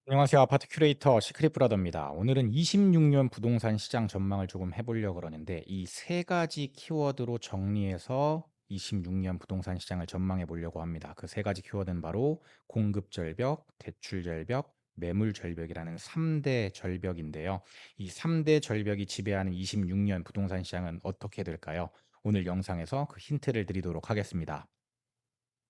안녕하세요. 아파트 큐레이터 시크릿 브라더입니다. 오늘은 26년 부동산 시장 전망을 조금 해보려고 그러는데 이 세 가지 키워드로 정리해서 26년 부동산 시장을 전망해 보려고 합니다. 그 세 가지 키워드는 바로 공급 절벽, 대출 절벽, 매물 절벽이라는 3대 절벽인데요. 이 3대 절벽이 지배하는 26년 부동산 시장은 어떻게 될까요? 오늘 영상에서 그 힌트를 드리도록 하겠습니다.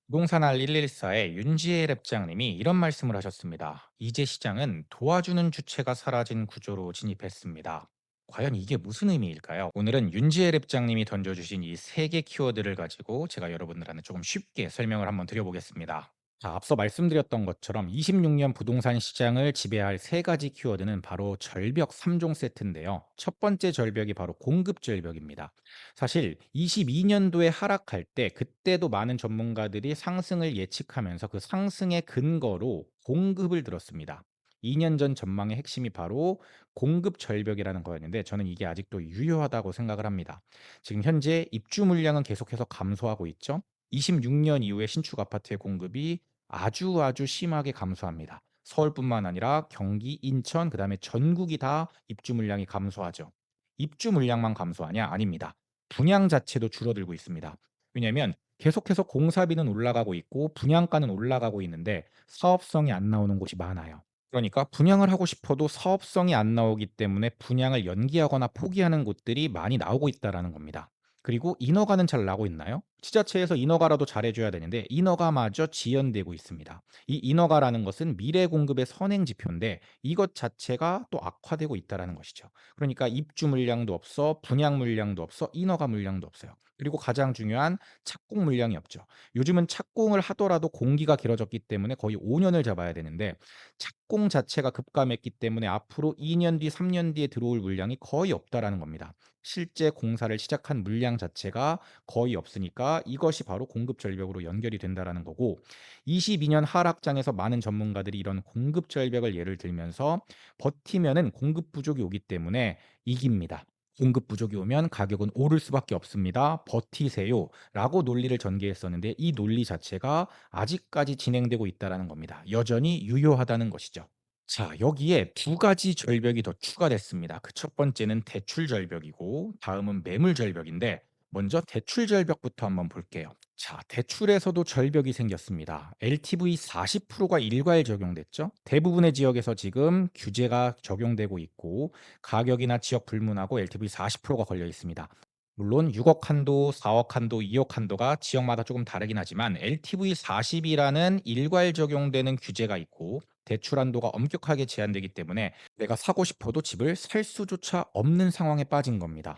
부동산알 114의 윤지혜 랩장님이 이런 말씀을 하셨습니다. 이제 시장은 도와주는 주체가 사라진 구조로 진입했습니다. 과연 이게 무슨 의미일까요? 오늘은 윤지혜 랩장님이 던져주신 이 세 개 키워드를 가지고 제가 여러분들한테 조금 쉽게 설명을 한번 드려보겠습니다. 자, 앞서 말씀드렸던 것처럼 26년 부동산 시장을 지배할 세 가지 키워드는 바로 절벽 3종 세트인데요. 첫 번째 절벽이 바로 공급 절벽입니다. 사실 22년도에 하락할 때 그때도 많은 전문가들이 상승을 예측하면서 그 상승의 근거로 공급을 들었습니다. 2년 전 전망의 핵심이 바로 공급 절벽이라는 거였는데 저는 이게 아직도 유효하다고 생각을 합니다. 지금 현재 입주 물량은 계속해서 감소하고 있죠. 26년 이후에 신축 아파트의 공급이 아주 심하게 감소합니다. 서울뿐만 아니라 경기, 인천, 그다음에 전국이 다 입주 물량이 감소하죠. 입주 물량만 감소하냐? 아닙니다. 분양 자체도 줄어들고 있습니다. 왜냐하면 계속해서 공사비는 올라가고 있고 분양가는 올라가고 있는데 사업성이 안 나오는 곳이 많아요. 그러니까 분양을 하고 싶어도 사업성이 안 나오기 때문에 분양을 연기하거나 포기하는 곳들이 많이 나오고 있다라는 겁니다. 그리고 인허가는 잘 나고 있나요? 지자체에서 인허가라도 잘해 줘야 되는데 인허가마저 지연되고 있습니다. 이 인허가라는 것은 미래 공급의 선행 지표인데 이것 자체가 또 악화되고 있다라는 것이죠. 그러니까 입주 물량도 없어, 분양 물량도 없어, 인허가 물량도 없어요. 그리고 가장 중요한 착공 물량이 없죠. 요즘은 착공을 하더라도 공기가 길어졌기 때문에 거의 5년을 잡아야 되는데 착공 자체가 급감했기 때문에 앞으로 2년 뒤, 3년 뒤에 들어올 물량이 거의 없다라는 겁니다. 실제 공사를 시작한 물량 자체가 거의 없으니까 이것이 바로 공급 절벽으로 연결이 된다라는 거고 22년 하락장에서 많은 전문가들이 이런 공급 절벽을 예를 들면서 버티면은 공급 부족이 오기 때문에 이깁니다. 공급 부족이 오면 가격은 오를 수밖에 없습니다. 버티세요라고 논리를 전개했었는데 이 논리 자체가 아직까지 진행되고 있다라는 겁니다. 여전히 유효하다는 것이죠. 자, 여기에 두 가지 절벽이 더 추가됐습니다. 그 첫 번째는 대출 절벽이고 다음은 매물 절벽인데 먼저 대출 절벽부터 한번 볼게요. 자, 대출에서도 절벽이 생겼습니다. LTV 40%가 일괄 적용됐죠. 대부분의 지역에서 지금 규제가 적용되고 있고 가격이나 지역 불문하고 LTV 40%가 걸려 있습니다. 물론 6억 한도, 4억 한도, 2억 한도가 지역마다 조금 다르긴 하지만 LTV 40이라는 일괄 적용되는 규제가 있고 대출 한도가 엄격하게 제한되기 때문에 내가 사고 싶어도 집을 살 수조차 없는 상황에 빠진 겁니다.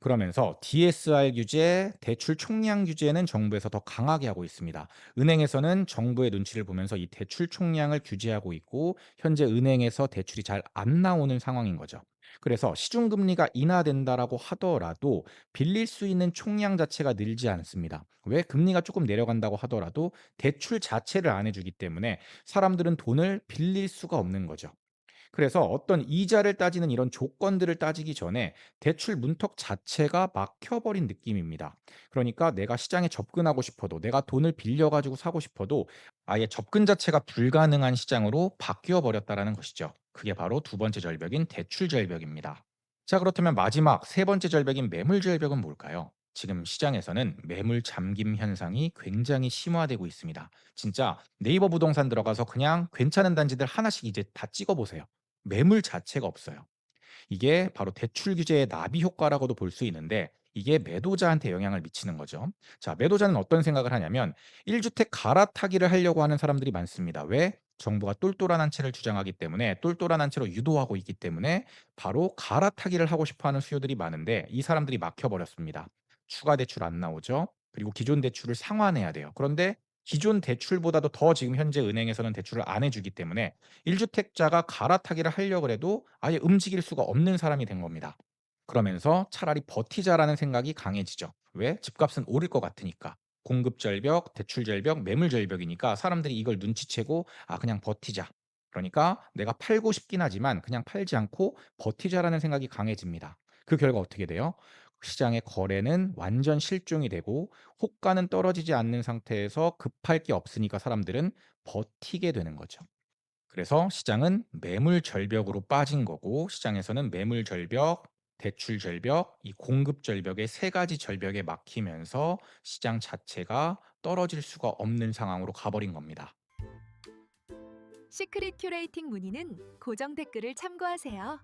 그러면서 DSR 규제, 대출 총량 규제는 정부에서 더 강하게 하고 있습니다. 은행에서는 정부의 눈치를 보면서 이 대출 총량을 규제하고 있고 현재 은행에서 대출이 잘 안 나오는 상황인 거죠. 그래서 시중금리가 인하된다라고 하더라도 빌릴 수 있는 총량 자체가 늘지 않습니다. 왜? 금리가 조금 내려간다고 하더라도 대출 자체를 안 해주기 때문에 사람들은 돈을 빌릴 수가 없는 거죠. 그래서 어떤 이자를 따지는 이런 조건들을 따지기 전에 대출 문턱 자체가 막혀버린 느낌입니다. 그러니까 내가 시장에 접근하고 싶어도 내가 돈을 빌려가지고 사고 싶어도 아예 접근 자체가 불가능한 시장으로 바뀌어 버렸다라는 것이죠. 그게 바로 두 번째 절벽인 대출 절벽입니다. 자, 그렇다면 마지막 세 번째 절벽인 매물 절벽은 뭘까요? 지금 시장에서는 매물 잠김 현상이 굉장히 심화되고 있습니다. 진짜 네이버 부동산 들어가서 그냥 괜찮은 단지들 하나씩 이제 다 찍어 보세요. 매물 자체가 없어요. 이게 바로 대출 규제의 나비 효과라고도 볼 수 있는데 이게 매도자한테 영향을 미치는 거죠. 자, 매도자는 어떤 생각을 하냐면 1주택 갈아타기를 하려고 하는 사람들이 많습니다. 왜? 정부가 똘똘한 한 채를 주장하기 때문에 똘똘한 한 채로 유도하고 있기 때문에 바로 갈아타기를 하고 싶어 하는 수요들이 많은데 이 사람들이 막혀 버렸습니다. 추가 대출 안 나오죠. 그리고 기존 대출을 상환해야 돼요. 그런데 기존 대출보다도 더 지금 현재 은행에서는 대출을 안 해주기 때문에 1주택자가 갈아타기를 하려고 해도 아예 움직일 수가 없는 사람이 된 겁니다. 그러면서 차라리 버티자라는 생각이 강해지죠. 왜? 집값은 오를 것 같으니까. 공급 절벽, 대출 절벽, 매물 절벽이니까 사람들이 이걸 눈치채고 아 그냥 버티자. 그러니까 내가 팔고 싶긴 하지만 그냥 팔지 않고 버티자라는 생각이 강해집니다. 그 결과 어떻게 돼요? 시장의 거래는 완전 실종이 되고 호가는 떨어지지 않는 상태에서 급할 게 없으니까 사람들은 버티게 되는 거죠. 그래서 시장은 매물 절벽으로 빠진 거고 시장에서는 매물 절벽, 대출 절벽, 이 공급 절벽의 세 가지 절벽에 막히면서 시장 자체가 떨어질 수가 없는 상황으로 가버린 겁니다. 시크릿 큐레이팅 문의는 고정 댓글을 참고하세요.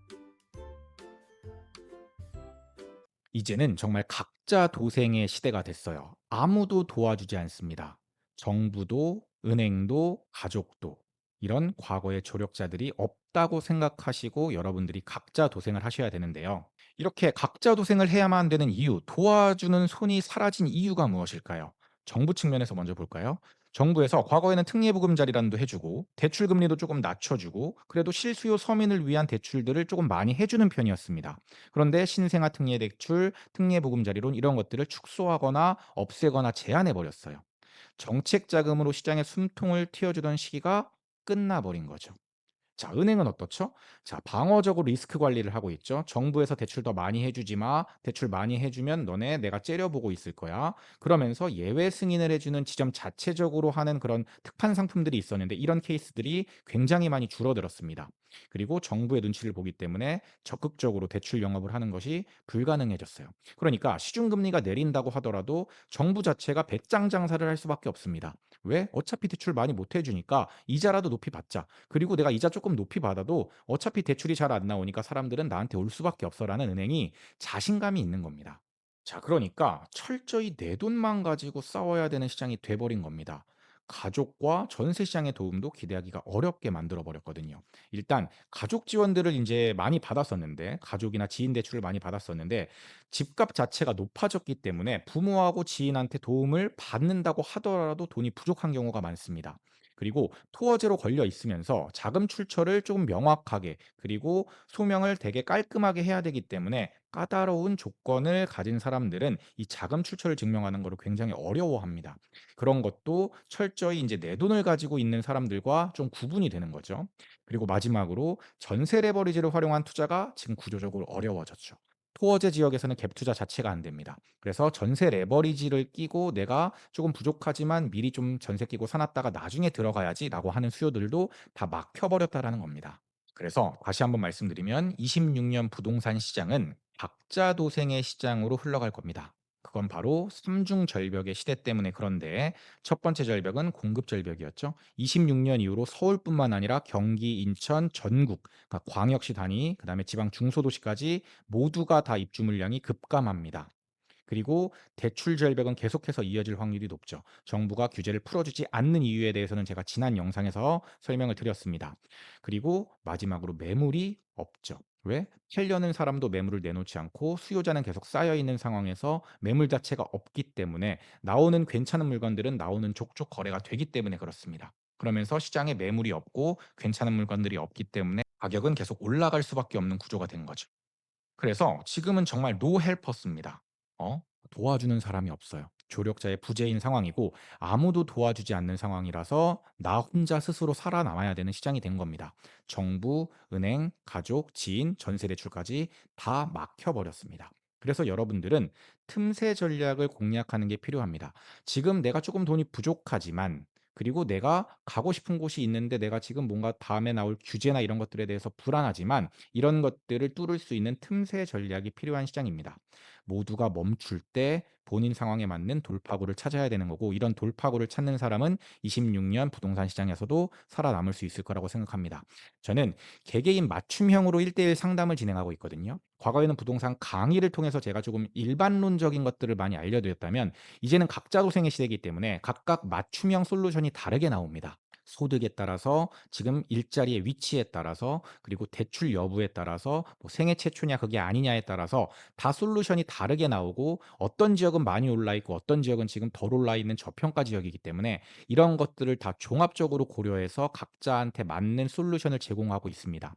이제는 정말 각자 도생의 시대가 됐어요. 아무도 도와주지 않습니다. 정부도, 은행도, 가족도. 이런 과거의 조력자들이 없다고 생각하시고 여러분들이 각자 도생을 하셔야 되는데요. 이렇게 각자 도생을 해야만 되는 이유, 도와주는 손이 사라진 이유가 무엇일까요? 정부 측면에서 먼저 볼까요? 정부에서 과거에는 특례보금자리란도 해주고 대출 금리도 조금 낮춰주고 그래도 실수요 서민을 위한 대출들을 조금 많이 해주는 편이었습니다. 그런데 신생아 특례 대출, 특례 보금자리론 이런 것들을 축소하거나 없애거나 제한해 버렸어요. 정책 자금으로 시장의 숨통을 틔워주던 시기가 끝나버린 거죠. 자, 은행은 어떻죠? 자, 방어적으로 리스크 관리를 하고 있죠. 정부에서 대출 더 많이 해주지 마. 대출 많이 해주면 너네 내가 째려보고 있을 거야. 그러면서 예외 승인을 해주는 지점 자체적으로 하는 그런 특판 상품들이 있었는데 이런 케이스들이 굉장히 많이 줄어들었습니다. 그리고 정부의 눈치를 보기 때문에 적극적으로 대출 영업을 하는 것이 불가능해졌어요. 그러니까 시중금리가 내린다고 하더라도 정부 자체가 배짱 장사를 할 수밖에 없습니다. 왜? 어차피 대출 많이 못 해주니까 이자라도 높이 받자. 그리고 내가 이자 조금 높이 받아도 어차피 대출이 잘 안 나오니까 사람들은 나한테 올 수밖에 없어라는 은행이 자신감이 있는 겁니다. 자, 그러니까 철저히 내 돈만 가지고 싸워야 되는 시장이 돼버린 겁니다. 가족과 전세 시장의 도움도 기대하기가 어렵게 만들어 버렸거든요. 일단 가족 지원들을 이제 많이 받았었는데 가족이나 지인 대출을 많이 받았었는데 집값 자체가 높아졌기 때문에 부모하고 지인한테 도움을 받는다고 하더라도 돈이 부족한 경우가 많습니다. 그리고 토어제로 걸려 있으면서 자금 출처를 조금 명확하게 그리고 소명을 되게 깔끔하게 해야 되기 때문에 까다로운 조건을 가진 사람들은 이 자금 출처를 증명하는 거를 굉장히 어려워합니다. 그런 것도 철저히 이제 내 돈을 가지고 있는 사람들과 좀 구분이 되는 거죠. 그리고 마지막으로 전세 레버리지를 활용한 투자가 지금 구조적으로 어려워졌죠. 토어제 지역에서는 갭 투자 자체가 안 됩니다. 그래서 전세 레버리지를 끼고 내가 조금 부족하지만 미리 좀 전세 끼고 사 놨다가 나중에 들어가야지라고 하는 수요들도 다 막혀 버렸다라는 겁니다. 그래서 다시 한번 말씀드리면 26년 부동산 시장은 각자 도생의 시장으로 흘러갈 겁니다. 그건 바로 삼중 절벽의 시대 때문에 그런데 첫 번째 절벽은 공급 절벽이었죠. 26년 이후로 서울뿐만 아니라 경기, 인천, 전국, 그러니까 광역시 단위, 그다음에 지방 중소도시까지 모두가 다 입주 물량이 급감합니다. 그리고 대출 절벽은 계속해서 이어질 확률이 높죠. 정부가 규제를 풀어주지 않는 이유에 대해서는 제가 지난 영상에서 설명을 드렸습니다. 그리고 마지막으로 매물이 없죠. 왜? 팔려는 사람도 매물을 내놓지 않고 수요자는 계속 쌓여 있는 상황에서 매물 자체가 없기 때문에 나오는 괜찮은 물건들은 나오는 족족 거래가 되기 때문에 그렇습니다. 그러면서 시장에 매물이 없고 괜찮은 물건들이 없기 때문에 가격은 계속 올라갈 수밖에 없는 구조가 된 거죠. 그래서 지금은 정말 노 헬퍼스입니다. 도와주는 사람이 없어요. 조력자의 부재인 상황이고 아무도 도와주지 않는 상황이라서 나 혼자 스스로 살아남아야 되는 시장이 된 겁니다. 정부, 은행, 가족, 지인, 전세 대출까지 다 막혀 버렸습니다. 그래서 여러분들은 틈새 전략을 공략하는 게 필요합니다. 지금 내가 조금 돈이 부족하지만 그리고 내가 가고 싶은 곳이 있는데 내가 지금 뭔가 다음에 나올 규제나 이런 것들에 대해서 불안하지만 이런 것들을 뚫을 수 있는 틈새 전략이 필요한 시장입니다. 모두가 멈출 때 본인 상황에 맞는 돌파구를 찾아야 되는 거고 이런 돌파구를 찾는 사람은 26년 부동산 시장에서도 살아남을 수 있을 거라고 생각합니다. 저는 개개인 맞춤형으로 1대1 상담을 진행하고 있거든요. 과거에는 부동산 강의를 통해서 제가 조금 일반론적인 것들을 많이 알려드렸다면 이제는 각자 도생의 시대이기 때문에 각각 맞춤형 솔루션이 다르게 나옵니다. 소득에 따라서 지금 일자리의 위치에 따라서 그리고 대출 여부에 따라서 뭐 생애 최초냐 그게 아니냐에 따라서 다 솔루션이 다르게 나오고 어떤 지역은 많이 올라 있고 어떤 지역은 지금 덜 올라 있는 저평가 지역이기 때문에 이런 것들을 다 종합적으로 고려해서 각자한테 맞는 솔루션을 제공하고 있습니다.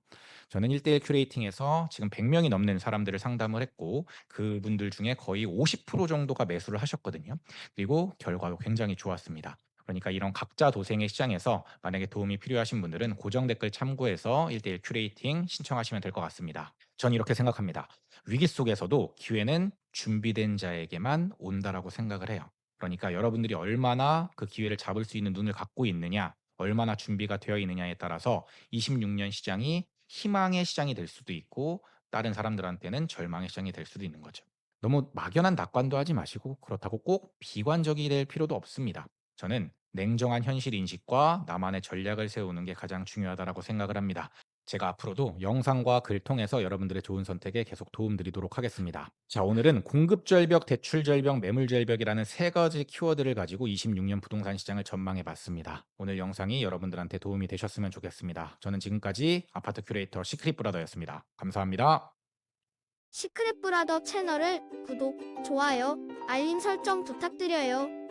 저는 1대1 큐레이팅에서 지금 100명이 넘는 사람들을 상담을 했고 그분들 중에 거의 50% 정도가 매수를 하셨거든요. 그리고 결과도 굉장히 좋았습니다. 그러니까 이런 각자 도생의 시장에서 만약에 도움이 필요하신 분들은 고정 댓글 참고해서 1대1 큐레이팅 신청하시면 될 것 같습니다. 전 이렇게 생각합니다. 위기 속에서도 기회는 준비된 자에게만 온다라고 생각을 해요. 그러니까 여러분들이 얼마나 그 기회를 잡을 수 있는 눈을 갖고 있느냐, 얼마나 준비가 되어 있느냐에 따라서 26년 시장이 희망의 시장이 될 수도 있고 다른 사람들한테는 절망의 시장이 될 수도 있는 거죠. 너무 막연한 낙관도 하지 마시고 그렇다고 꼭 비관적이 될 필요도 없습니다. 저는 냉정한 현실 인식과 나만의 전략을 세우는 게 가장 중요하다라고 생각을 합니다. 제가 앞으로도 영상과 글 통해서 여러분들의 좋은 선택에 계속 도움드리도록 하겠습니다. 자, 오늘은 공급 절벽, 대출 절벽, 매물 절벽이라는 세 가지 키워드를 가지고 26년 부동산 시장을 전망해 봤습니다. 오늘 영상이 여러분들한테 도움이 되셨으면 좋겠습니다. 저는 지금까지 아파트 큐레이터 시크릿 브라더였습니다. 감사합니다. 시크릿 브라더 채널을 구독, 좋아요, 알림 설정 부탁드려요.